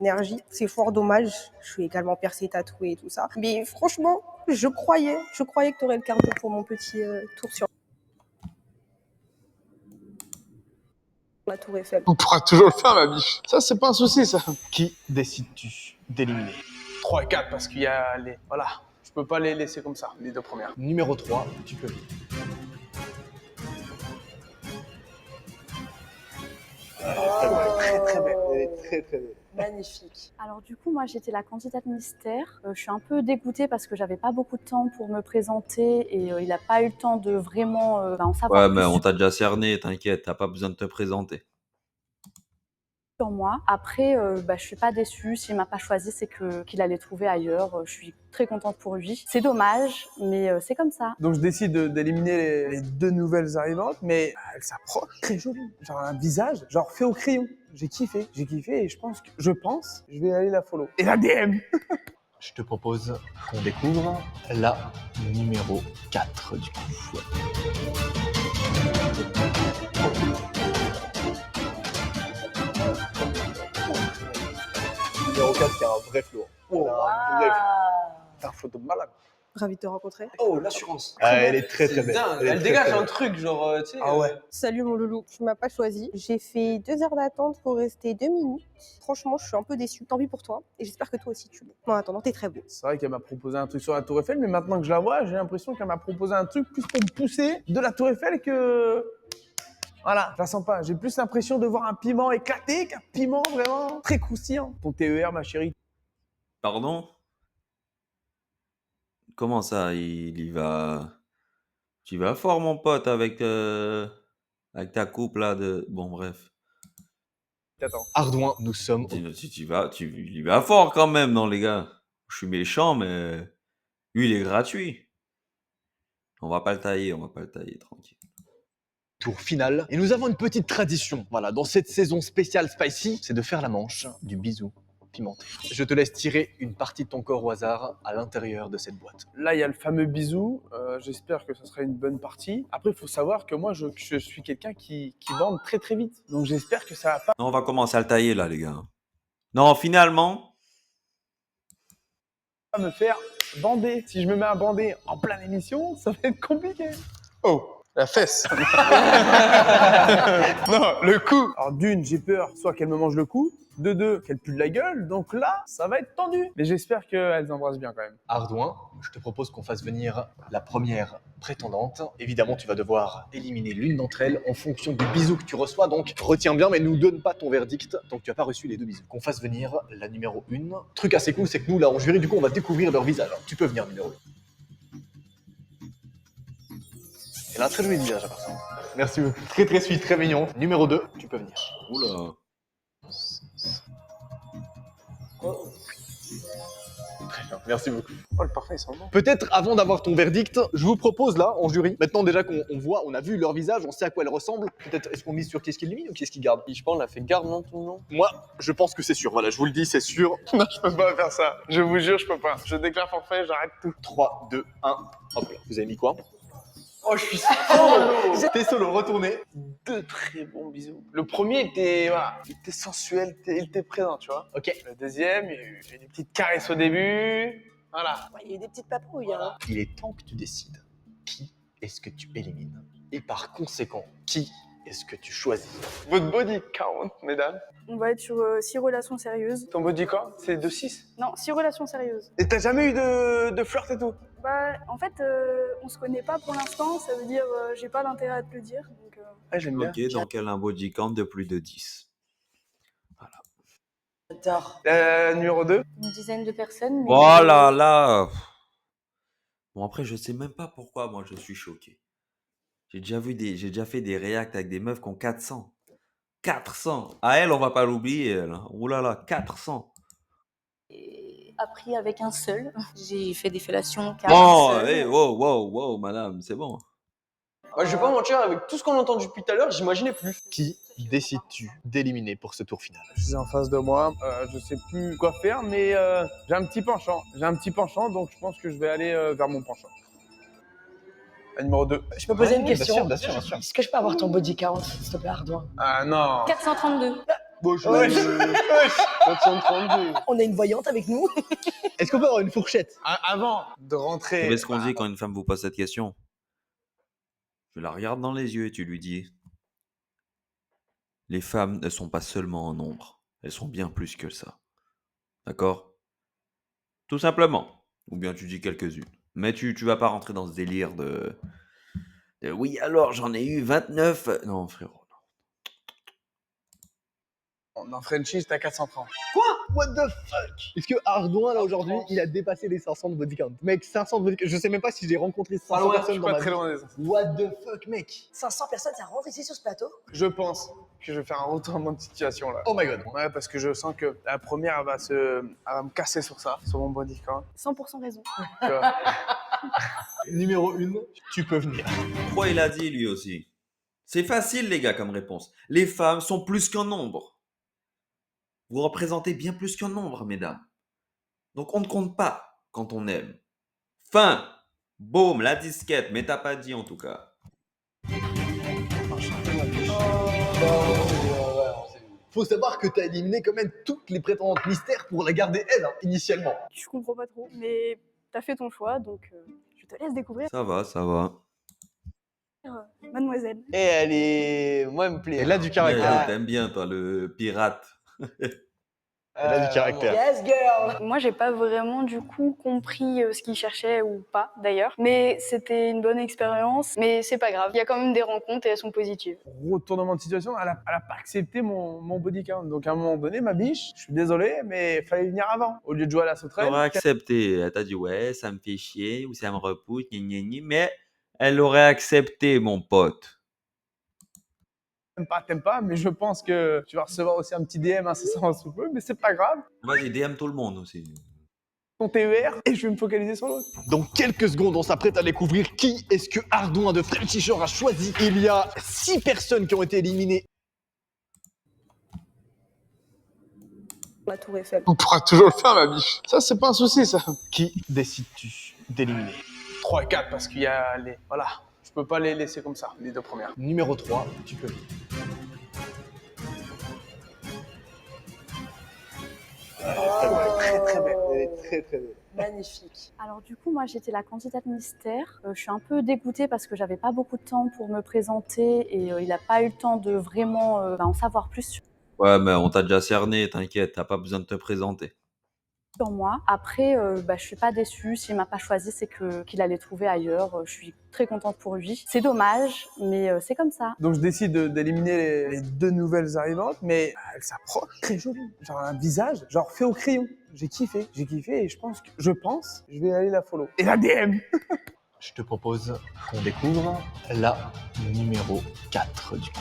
énergie. C'est fort dommage. Je suis également percée, tatouée et tout ça. Mais franchement, je croyais que tu aurais le cardio pour mon petit tour sur la Tour Eiffel. On pourra toujours le faire, ma biche. Ça, c'est pas un souci, ça. Qui décides-tu d'éliminer? 3 et 4, parce qu'il y a les... Voilà. Je peux pas les laisser comme ça, les deux premières. Numéro 3, tu peux venir. Très très belle. Elle est très très belle. Magnifique. Alors du coup, moi j'étais la candidate mystère. Je suis un peu dégoûtée parce que j'avais pas beaucoup de temps pour me présenter et il n'a pas eu le temps de vraiment en savoir Ouais, plus mais on t'a déjà cerné, t'inquiète, t'as pas besoin de te présenter. sur moi. Après, je suis pas déçue. S'il m'a pas choisi, c'est qu'il allait trouver ailleurs. Je suis très contente pour lui. C'est dommage, mais c'est comme ça. Donc je décide d'éliminer les deux nouvelles arrivantes, mais elles s'approchent très jolies. Genre un visage, genre fait au crayon. J'ai kiffé et je pense que je vais aller la follow. Et la DM. Je te propose qu'on découvre la numéro 4 du coup. Numéro 4 qui a un vrai flow. T'as un photo de malade. Ravi de te rencontrer. Oh, l'assurance. Ah, elle est très très belle. Dingue. Elle est Elle très, dégage très un belle. truc, genre, tu sais. Ah ouais. Salut mon loulou, tu m'as pas choisi. J'ai fait 2 heures d'attente pour rester 2 minutes. Franchement, je suis un peu déçue. Tant pis pour toi. Et j'espère que toi aussi tu l'es. En attendant, t'es très beau. C'est vrai qu'elle m'a proposé un truc sur la Tour Eiffel, mais maintenant que je la vois, j'ai l'impression qu'elle m'a proposé un truc plus pour me pousser de la Tour Eiffel que... Voilà, je la sens pas. J'ai plus l'impression de voir un piment éclaté qu'un piment vraiment très croustillant. Ton TER, ma chérie. Pardon? Comment ça, il y va... Tu vas fort, mon pote, avec ta coupe, là, de... Bon, bref. Attends. Ardouin, nous sommes au... Il y va fort, quand même, non, les gars? Je suis méchant, mais... Lui, il est gratuit. On va pas le tailler, tranquille. tour final. Et nous avons une petite tradition, voilà, dans cette saison spéciale Spicy, c'est de faire la manche du bisou pimenté. Je te laisse tirer une partie de ton corps au hasard à l'intérieur de cette boîte. Là, il y a le fameux bisou. J'espère que ce sera une bonne partie. Après, il faut savoir que moi, je suis quelqu'un qui bande très très vite. Donc, j'espère que ça va pas Non, on va commencer à le tailler, là, les gars. Non, finalement... me faire bander. Si je me mets à bander en pleine émission, ça va être compliqué. Oh, la fesse. Non, le cou. Alors d'une, j'ai peur soit qu'elle me mange le cou, de deux, qu'elle pue de la gueule. Donc là, ça va être tendu. Mais j'espère qu'elles embrassent bien quand même. Ardouin, je te propose qu'on fasse venir la première prétendante. Évidemment, tu vas devoir éliminer l'une d'entre elles en fonction du bisou que tu reçois. Donc, retiens bien, mais ne nous donne pas ton verdict tant que tu n'as pas reçu les 2 bisous. Qu'on fasse venir la numéro 1. Truc assez cool, c'est que nous, là, en jury, du coup, on va découvrir leur visage. Tu peux venir, numéro 1. Elle a un très joli visage, la personne. Merci beaucoup. Très très sweet, très mignon. Numéro 2, tu peux venir. Oula. Très bien, merci beaucoup. Oh, le parfum, il sent bon. Peut-être avant d'avoir ton verdict, je vous propose là, en jury, maintenant déjà qu'on voit, on a vu leur visage, on sait à quoi elles ressemblent, peut-être est-ce qu'on mise sur qui est-ce qui élimine ou qui est-ce qui garde? Je pense qu'on a fait garde, non, tout le long. Moi, je pense que c'est sûr, voilà, je vous le dis, c'est sûr. Non, je peux pas faire ça. Je vous jure, je peux pas. Je déclare forfait, j'arrête tout. 3, 2, 1, hop là. Vous avez mis quoi? Oh, je suis solo. T'es solo, retournez. Deux très bons bisous. Le premier était, voilà, il était sensuel, il était présent, tu vois. Ok. Le deuxième, il y a eu des petites caresses au début. Voilà. Ouais, il y a eu des petites papouilles. Hein. Il est temps que tu décides qui est-ce que tu élimines. Et par conséquent, qui est-ce que tu choisis? Votre body count, mesdames. On va être sur 6 relations sérieuses. Ton body count, c'est de 6. Non, 6 relations sérieuses. Et t'as jamais eu de flirt et tout? Bah, en fait, on se connaît pas pour l'instant, ça veut dire j'ai pas d'intérêt à te le dire. Donc, Ah, j'aime bien. Ok, donc elle a un body count de plus de 10. J'adore. Numéro 2. Une dizaine de personnes. Mais Oh là là. Bon, après, je sais même pas pourquoi moi je suis choqué. J'ai déjà fait des reacts avec des meufs qui ont 400. 400. À elle, on va pas l'oublier, elle. Ouh là là, 400. appris avec un seul. J'ai fait des fellations qu'à Bon, un seul. hey, wow, madame, c'est bon. Moi, je vais pas mentir, avec tout ce qu'on a entendu depuis tout à l'heure, j'imaginais plus. Qui décides-tu d'éliminer pour ce tour final? Je suis en face de moi, je sais plus quoi faire, mais j'ai un petit penchant. J'ai un petit penchant, donc je pense que je vais aller vers mon penchant. Numéro 2. Je peux poser une question? Bien sûr, bien sûr. Est-ce que je peux avoir ton body count, s'il te plaît, Ardouin? Ah non. 432. Bonjour. 432. On a une voyante avec nous. Est-ce qu'on peut avoir une fourchette? Avant de rentrer. Vous savez ce qu'on dit quand une femme vous pose cette question? Je la regarde dans les yeux et tu lui dis: les femmes ne sont pas seulement en nombre, elles sont bien plus que ça. D'accord? Tout simplement. Ou bien tu dis quelques-unes. Mais tu vas pas rentrer dans ce délire de oui, alors j'en ai eu 29. Non, frérot. Dans Frenchie, j'étais à 430. What the fuck? Est-ce que Ardouin, là, aujourd'hui, il a dépassé les 500 de body count? Mec, 500 de body count. Je sais même pas si j'ai rencontré 500 Je personnes suis dans pas ma très vie. loin des 500. What the fuck, mec? 500 personnes, ça rentre ici sur ce plateau? Je pense que je vais faire un retournement de situation là. Oh my god. Ouais, parce que je sens que la première, elle va me casser sur ça, sur mon body count. 100% raison. Tu vois. Numéro 1, tu peux venir. Pourquoi il a dit lui aussi? C'est facile, les gars, comme réponse. Les femmes sont plus qu'un nombre. Vous représentez bien plus qu'un nombre, mesdames. Donc on ne compte pas quand on aime. Fin. Boum, la disquette, mais t'as pas dit en tout cas. Faut savoir que t'as éliminé quand même toutes les prétendantes mystères pour la garder elle, hein, initialement. Je comprends pas trop, mais t'as fait ton choix, donc je te laisse découvrir Ça va. mademoiselle. Et elle est. Moi, elle me plaît. Elle a du Ouais, caractère. t'aimes bien, toi, le pirate. Elle a du caractère. Yes, girl! Moi, j'ai pas vraiment du coup compris ce qu'il cherchait ou pas d'ailleurs, mais c'était une bonne expérience. Mais c'est pas grave, il y a quand même des rencontres et elles sont positives. Retournement de situation, elle a pas accepté mon body count. Donc à un moment donné, ma biche, je suis désolé, mais il fallait venir avant. Au lieu de jouer à la Elle sauterelle. aurait accepté. Elle t'a dit, ouais, ça me fait chier ou ça me repousse, mais elle aurait accepté, mon pote. T'aimes pas, mais je pense que tu vas recevoir aussi un petit DM incessamment sous peu, mais c'est pas grave. Vas-y, DM tout le monde aussi. Ton TER, et je vais me focaliser sur l'autre. Dans quelques secondes, on s'apprête à découvrir qui est-ce que Ardouin de Frenchy Shore a choisi. Il y a 6 personnes qui ont été éliminées. La Tour Eiffel. On pourra toujours le faire, ma biche. Ça, c'est pas un souci, ça. Qui décides-tu d'éliminer? 3 et 4, parce qu'il y a les... Voilà. Je peux pas les laisser comme ça, les deux premières. Numéro 3, tu peux venir. Très belle. Elle est très très belle. Magnifique. Alors du coup, moi j'étais la candidate mystère. Je suis un peu dégoûtée parce que j'avais pas beaucoup de temps pour me présenter et il n'a pas eu le temps de vraiment en savoir plus sur Ouais, mais on t'a déjà cerné, t'inquiète, t'as pas besoin de te présenter. moi. Après, je suis pas déçue. S'il m'a pas choisi, c'est qu'il allait trouver ailleurs. Je suis très contente pour lui. C'est dommage, mais c'est comme ça. Donc je décide d'éliminer les deux nouvelles arrivantes, mais elles s'approchent. Très jolie. Genre un visage, genre fait au crayon. J'ai kiffé et je pense, je vais aller la follow. Et la DM. Je te propose qu'on découvre la numéro 4 du coup.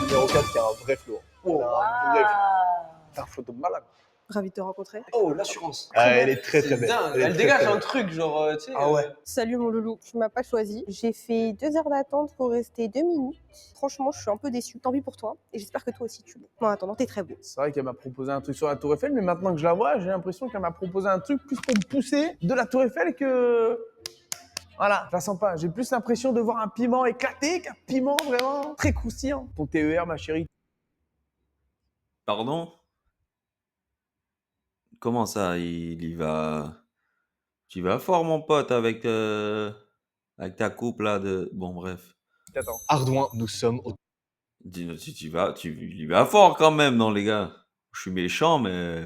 Numéro 4 qui a un vrai flow. Oh, Un vrai flow. T'as un photo de malade. Ravi de te rencontrer. Oh, l'assurance. Ah, elle est très très belle. Dingue. Elle est Elle très, dégage très un belle. truc, genre, tu sais. Ah ouais. Salut mon loulou, tu m'as pas choisi. J'ai fait 2 heures d'attente pour rester 2 minutes. Franchement, je suis un peu déçue. Tant pis pour toi. Et j'espère que toi aussi tu l'es. En attendant, t'es très beau. C'est vrai qu'elle m'a proposé un truc sur la Tour Eiffel, mais maintenant que je la vois, j'ai l'impression qu'elle m'a proposé un truc plus pour me pousser de la Tour Eiffel que. Voilà, je la sens pas. J'ai plus l'impression de voir un piment éclaté qu'un piment vraiment très croustillant. Ton TER, ma chérie. Pardon? Comment ça, il y va? Tu vas fort, mon pote, avec ta coupe là de. Bon, bref. Attends. Ardouin, nous sommes au Il y va fort quand même, non, les gars. Je suis méchant, mais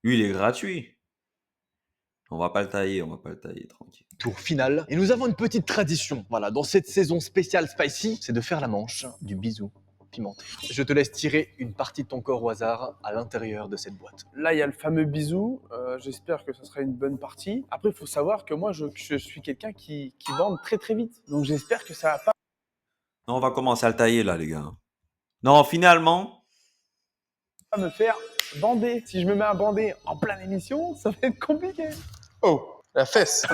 lui, il est gratuit. On va pas le tailler, tranquille. tour final. Et nous avons une petite tradition, voilà, dans cette saison spéciale Spicy, c'est de faire la manche du bisou pimenté. Je te laisse tirer une partie de ton corps au hasard à l'intérieur de cette boîte. Là, il y a le fameux bisou. J'espère que ce sera une bonne partie. Après, il faut savoir que moi, je suis quelqu'un qui bande très très vite. Donc, j'espère que ça va pas Non, on va commencer à le tailler, là, les gars. Non, finalement, me faire bander. Si je me mets à bander en pleine émission, ça va être compliqué. Oh, la fesse.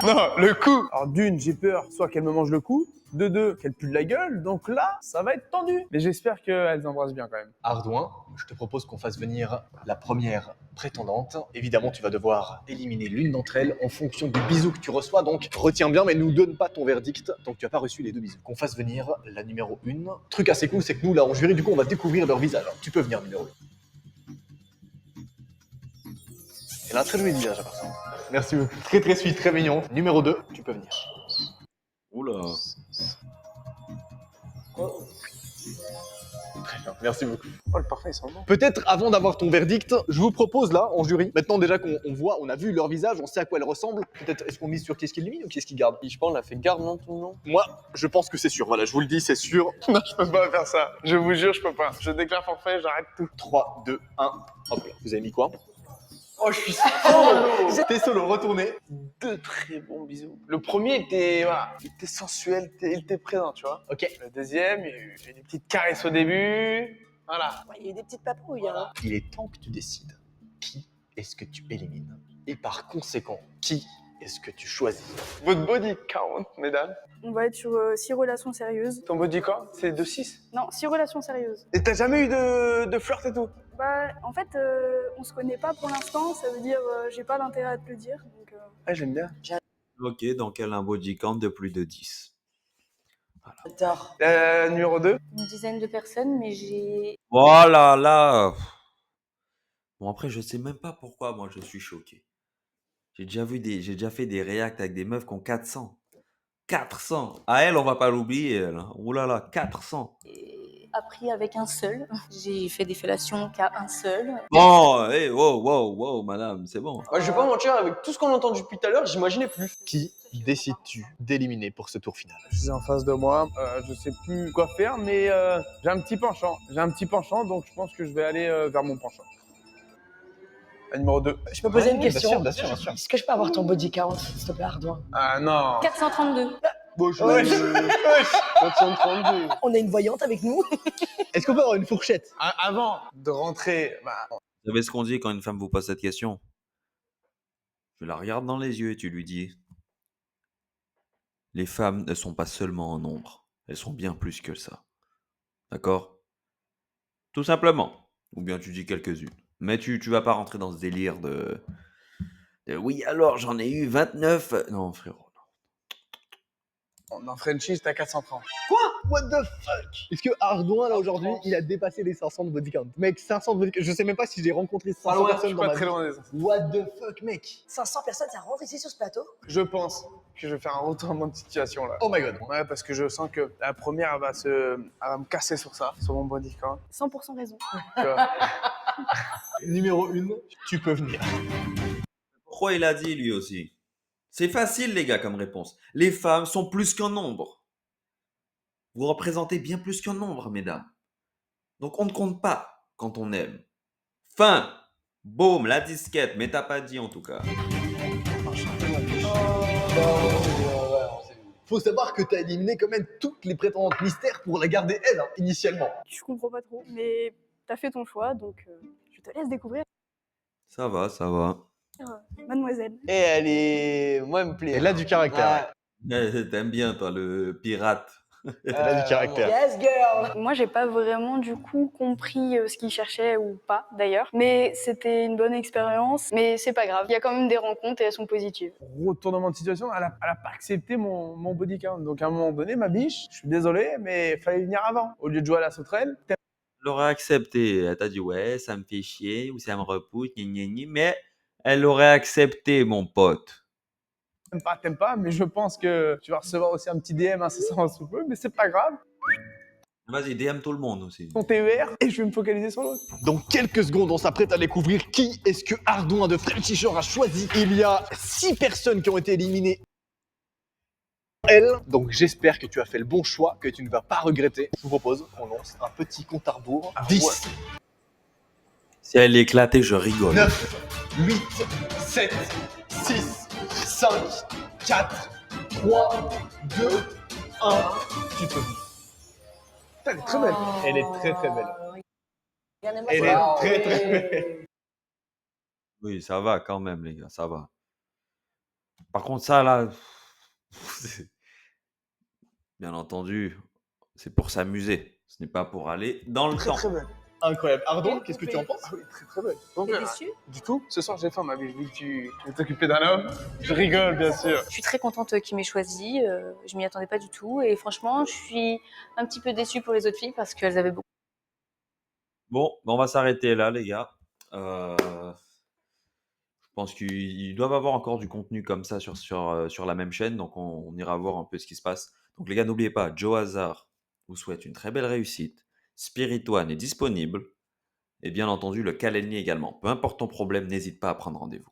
Non, le cou. Alors d'une, j'ai peur soit qu'elle me mange le cou, de deux, qu'elle pue de la gueule. Donc là, ça va être tendu. Mais j'espère qu'elles embrassent bien quand même. Ardouin, je te propose qu'on fasse venir la première prétendante. Évidemment, tu vas devoir éliminer l'une d'entre elles en fonction du bisou que tu reçois. Donc, retiens bien, mais ne nous donne pas ton verdict tant que tu n'as pas reçu les 2 bisous. Qu'on fasse venir la numéro 1. Truc assez cool, c'est que nous, là, en jury, du coup, on va découvrir leur visage. Tu peux venir, numéro 1. Elle a un très joli visage, à part ça. Merci beaucoup. Très très sweet, très mignon. Numéro 2, tu peux venir. oula. Très bien, merci beaucoup. Oh, le parfum, il sent bon. Peut-être avant d'avoir ton verdict, je vous propose là, en jury, maintenant déjà qu'on voit, on a vu leur visage, on sait à quoi elles ressemblent, peut-être est-ce qu'on mise sur qui est-ce qui élimine ou qui est-ce qui garde? Je pense, on a fait garde, non, tout le long. Moi, je pense que c'est sûr, voilà, je vous le dis, c'est sûr. Non, je peux pas faire ça. Je vous jure, je peux pas. Je déclare forfait, j'arrête tout. 3, 2, 1, hop là. Vous avez mis quoi? Oh, je suis solo. T'es solo, retournez. 2 très bons bisous. Le premier était, voilà, il était sensuel, il était présent, tu vois. Ok. Le deuxième, il y a eu des petites caresses au début. Voilà. Ouais, il y a eu des petites papouilles. Hein. Il est temps que tu décides qui est-ce que tu élimines. Et par conséquent, qui est-ce que tu choisis? Votre body count, mesdames. On va être sur 6 relations sérieuses. Ton body count, c'est de 6. Non, 6 relations sérieuses. Et t'as jamais eu de flirt et tout? Bah, en fait, on se connaît pas pour l'instant, ça veut dire j'ai pas d'intérêt à te le dire. Donc, Ah, j'aime bien. Ok, donc elle a un body count de plus de 10. J'adore. Numéro 2. Une dizaine de personnes, mais j'ai... Voilà, là. Bon, après, je sais même pas pourquoi moi je suis choqué. J'ai déjà fait des reacts avec des meufs qui ont 400. 400. À elle, on va pas l'oublier, elle. Hein. Ouh là là, 400. appris avec un seul. J'ai fait des fellations qu'à un seul. Bon, hey, wow, madame, c'est bon. Moi, je vais pas mentir, avec tout ce qu'on a entendu depuis tout à l'heure, j'imaginais plus. Qui décides-tu d'éliminer pour ce tour final? Je suis en face de moi, je sais plus quoi faire, mais j'ai un petit penchant. Donc je pense que je vais aller vers mon penchant. Numéro 2. Je peux poser une question? Bien sûr. Est-ce que je peux avoir ton body count, s'il te plaît, Ardouin? Ah non. 432. Bonjour. 432. On a une voyante avec nous. Est-ce qu'on peut avoir une fourchette? Avant de rentrer, Vous savez ce qu'on dit quand une femme vous pose cette question? Tu la regardes dans les yeux et tu lui dis: les femmes ne sont pas seulement en nombre, elles sont bien plus que ça. D'accord? Tout simplement. Ou bien tu dis quelques-unes. Mais tu vas pas rentrer dans ce délire de oui, alors j'en ai eu 29. Non, frérot. dans Frenchie, j'étais à 430. Quoi? What the fuck? Est-ce que Ardouin, là, aujourd'hui, il a dépassé les 500 de body count? Mec, 500 de body count. Je sais même pas si j'ai rencontré 500 Je personnes suis dans pas ma très vie. loin des 500. What the fuck, mec? 500 personnes, ça rentre ici sur ce plateau? Je pense que je vais faire un retournement de situation là. Oh my god. Ouais, parce que je sens que la première, elle va me casser sur ça, sur mon body count. 100% raison. Tu vois. Numéro 1, tu peux venir. Pourquoi il a dit lui aussi? C'est facile, les gars, comme réponse. Les femmes sont plus qu'un nombre. Vous représentez bien plus qu'un nombre, mesdames. Donc on ne compte pas quand on aime. Fin. Boum, la disquette, mais t'as pas dit en tout cas. Faut savoir que t'as éliminé quand même toutes les prétendantes mystères pour la garder elle, hein, initialement. Je comprends pas trop, mais t'as fait ton choix, donc je te laisse découvrir. Ça va, ça va. Mademoiselle. Et elle est. Moi, elle me plaît. Elle a du caractère. T'aimes bien toi le pirate. Elle a du caractère. Yes, girl! Moi, j'ai pas vraiment du coup compris ce qu'il cherchait ou pas d'ailleurs, mais c'était une bonne expérience. Mais c'est pas grave, il y a quand même des rencontres et elles sont positives. Retournement de situation, elle a pas accepté mon body count. Donc à un moment donné, ma biche, je suis désolé, mais il fallait venir avant. Au lieu de jouer à la sauterelle, Elle aurait accepté. Elle t'a dit ouais, ça me fait chier ou ça me repousse, mais elle aurait accepté, mon pote. t'aimes pas, mais je pense que tu vas recevoir aussi un petit DM incessamment sous peu, mais c'est pas grave. Vas-y, DM tout le monde aussi. Ton TER et je vais me focaliser sur l'autre. Dans quelques secondes, on s'apprête à découvrir qui est-ce que Ardouin de Frenchy Shore a choisi. Il y a 6 personnes qui ont été éliminées. Elle. Donc j'espère que tu as fait le bon choix, que tu ne vas pas regretter. Je vous propose qu'on lance un petit compte à rebours. 10, Si elle est éclatée, je rigole. 9, 8, 7, 6, 5, 4, 3, 2, 1. Tu peux. Putain, elle est très belle. Elle est très très belle. Regardez-moi Elle ça. est très très belle. Oui, ça va quand même, les gars, ça va. Par contre, ça là, c'est- bien entendu, c'est pour s'amuser. Ce n'est pas pour aller dans le Très temps. très belle. Incroyable. Ardouin, qu'est-ce que tu en penses? Ah oui, très très belle. Donc, T'es déçu? du coup, ce soir j'ai faim, ma biche, vu que tu veux t'occuper d'un homme. Je rigole, bien sûr. Je suis très contente qu'il m'ait choisi. Je m'y attendais pas du tout. Et franchement, je suis un petit peu déçue pour les autres filles parce qu'elles avaient beaucoup. Bon, on va s'arrêter là, les gars. Je pense qu'ils doivent avoir encore du contenu comme ça sur la même chaîne, donc on ira voir un peu ce qui se passe. Donc les gars, n'oubliez pas, Joe Hazard vous souhaite une très belle réussite. Spirit One est disponible. Et bien entendu, le Kalenni également. Peu importe ton problème, n'hésite pas à prendre rendez-vous.